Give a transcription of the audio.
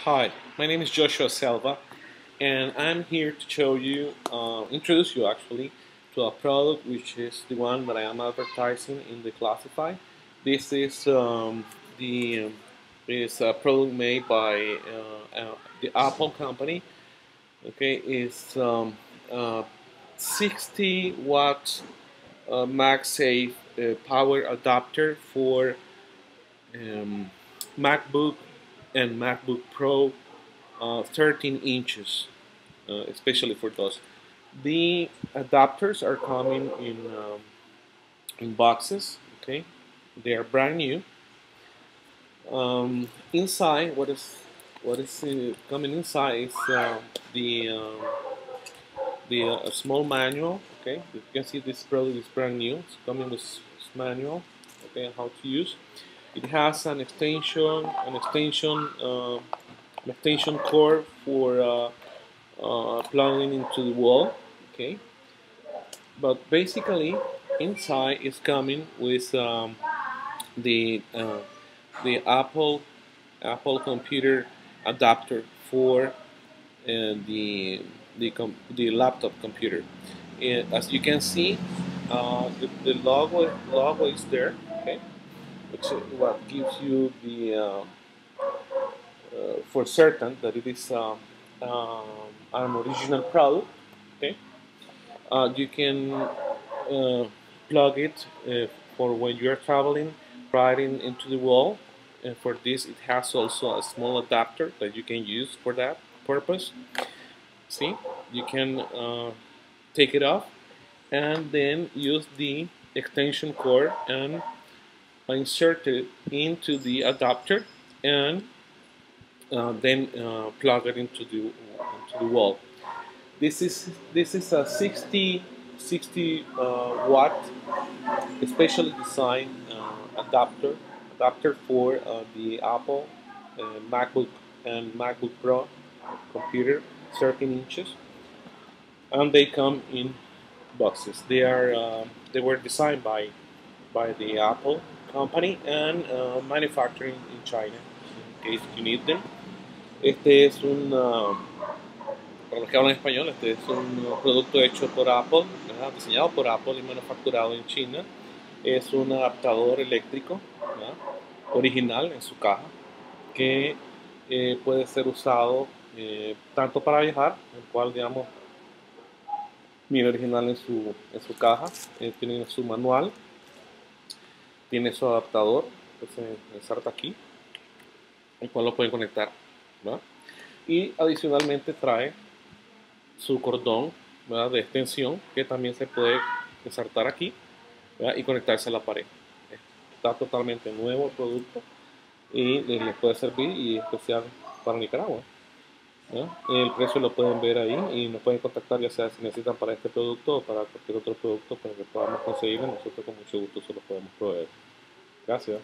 Hi, my name is Joshua Selva, and I'm here to show you, introduce you actually, to a product which is the one that I am advertising in the Classify. This is is a product made by the Apple company. Okay, it's 60 watt MagSafe power adapter for um, MacBook and MacBook Pro 13 inches, especially for those. The adapters are coming in boxes. Okay, they are brand new. Inside, what is coming inside is the small manual. Okay, you can see this product is brand new. It's coming with this manual. Okay, how to use. It has an extension cord for plugging into the wall. Okay, but basically inside is coming with the uh, the Apple computer adapter for the laptop computer. And as you can see, the logo is there. Okay, which is what gives you the for certain that it is an original product. Okay, you can plug it for when you are traveling right into the wall. And for this, it has also a small adapter that you can use for that purpose. See, you can take it off and then use the extension cord and insert it into the adapter and then plug it into the wall. This is a 60 watt specially designed adapter for the Apple MacBook and MacBook Pro computer, 13 inches, and they come in boxes. They were designed by the Apple company and manufacturing in China. In case you need them, este es un para los que hablan español, este es un producto hecho por Apple, ¿verdad? Diseñado por Apple y manufacturado en China. Es un adaptador eléctrico, ¿verdad? Original en su caja, que puede ser usado tanto para viajar, el cual, digamos, viene original en su caja, tiene su manual, tiene su adaptador, que se inserta aquí, el cual lo pueden conectar, ¿verdad? Y adicionalmente trae su cordón, ¿verdad?, de extensión, que también se puede insertar aquí, ¿verdad?, y conectarse a la pared. Está totalmente nuevo el producto y les puede servir, y especial para Nicaragua, ¿verdad? El precio lo pueden ver ahí y nos pueden contactar, ya sea si necesitan para este producto o para cualquier otro producto para que podamos conseguirlo. Nosotros con mucho gusto se los podemos proveer. Gracias.